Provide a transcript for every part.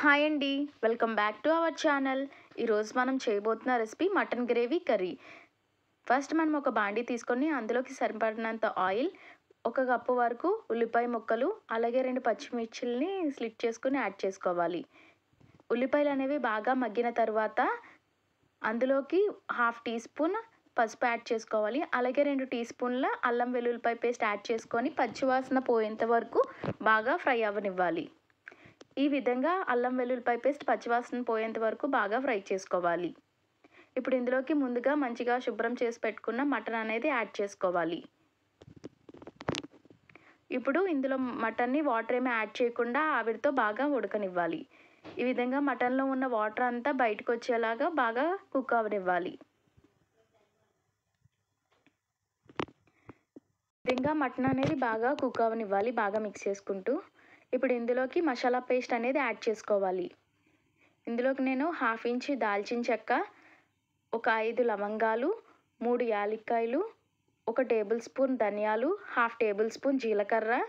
Hi అండి, welcome back to our channel. ఈరోజు మనం చేయబోతున్న recipe mutton gravy curry. First మనం ఒక బాండీ తీసుకొని అందులోకి సరిపడినంత ఆయిల్, 1 కప్పు వరకు ఉల్లిపాయ ముక్కలు, అలాగే 2 పచ్చిమిర్చిల్ని స్లిట్ చేసుకొని యాడ్ చేసుకోవాలి. ఉల్లిపాయలు అనేవి బాగా మగ్గిన తర్వాత అందులోకి 1/2 టీ స్పూన్ పసుపు యాడ్ చేసుకోవాలి. అలాగే 2 టీ స్పూన్ల అల్లం వెల్లుల్లిపాయ పేస్ట్ యాడ్ చేసుకొని పచ్చివాసన పోయేంత వరకు బాగా ఫ్రై అవ్వనివ్వాలి. ఈ విధంగా అల్లం వెల్లుల్లిపాయ పేస్ట్ పచ్చివాసన పోయేంత వరకు బాగా ఫ్రై చేసుకోవాలి. ఇప్పుడు ఇందులోకి ముందుగా మంచిగా శుభ్రం చేసి పెట్టుకున్న మటన్ అనేది యాడ్ చేసుకోవాలి. ఇప్పుడు ఇందులో మటన్ని వాటర్ ఏమీ యాడ్ చేయకుండా ఆవిరితో బాగా ఉడకనివ్వాలి. ఈ విధంగా మటన్లో ఉన్న వాటర్ అంతా బయటకు వచ్చేలాగా బాగా కుక్ అవనివ్వాలి. ఈ విధంగా మటన్ అనేది బాగా కుక్ అవనివ్వాలి, బాగా మిక్స్ చేసుకుంటూ. ఇప్పుడు ఇందులోకి మసాలా పేస్ట్ అనేది యాడ్ చేసుకోవాలి. ఇందులోకి నేను 1/2 ఇంచు దాల్చిన చెక్క, ఒక 5 లవంగాలు, 3 యాలక్కాయలు, 1 టేబుల్ స్పూన్ ధనియాలు, 1/2 టేబుల్ స్పూన్ జీలకర్ర,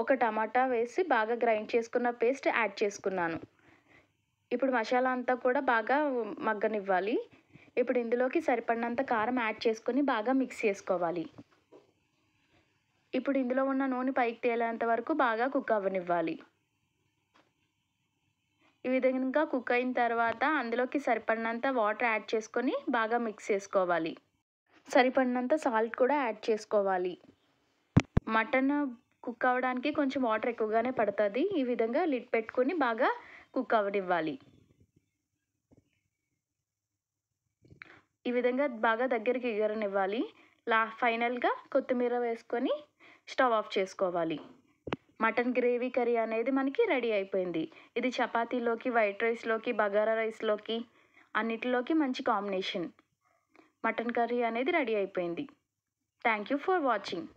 1 టమాటా వేసి బాగా గ్రైండ్ చేసుకున్న పేస్ట్ యాడ్ చేసుకున్నాను. ఇప్పుడు మసాలా అంతా కూడా బాగా మగ్గనివ్వాలి. ఇప్పుడు ఇందులోకి సరిపడినంత కారం యాడ్ చేసుకొని బాగా మిక్స్ చేసుకోవాలి. ఇప్పుడు ఇందులో ఉన్న నూనె పైకి తేలేంత వరకు బాగా కుక్ అవ్వనివ్వాలి. ఈ విధంగా కుక్ అయిన తర్వాత అందులోకి సరిపడినంత వాటర్ యాడ్ చేసుకొని బాగా మిక్స్ చేసుకోవాలి. సరిపడినంత సాల్ట్ కూడా యాడ్ చేసుకోవాలి. మటన్ కుక్ అవ్వడానికి కొంచెం వాటర్ ఎక్కువగానే పడుతుంది. ఈ విధంగా లిడ్ పెట్టుకొని బాగా కుక్ అవ్వనివ్వాలి. ఈ విధంగా బాగా దగ్గరికి ఎగరనివ్వాలి. ఫైనల్గా కొత్తిమీర వేసుకొని స్టవ్ ఆఫ్ చేసుకోవాలి. మటన్ గ్రేవీ కర్రీ అనేది మనకి రెడీ అయిపోయింది. ఇది చపాతీలోకి, వైట్ రైస్లోకి, బగారా రైస్లోకి అన్నిటిలోకి మంచి కాంబినేషన్. మటన్ కర్రీ అనేది రెడీ అయిపోయింది. Thank you for watching.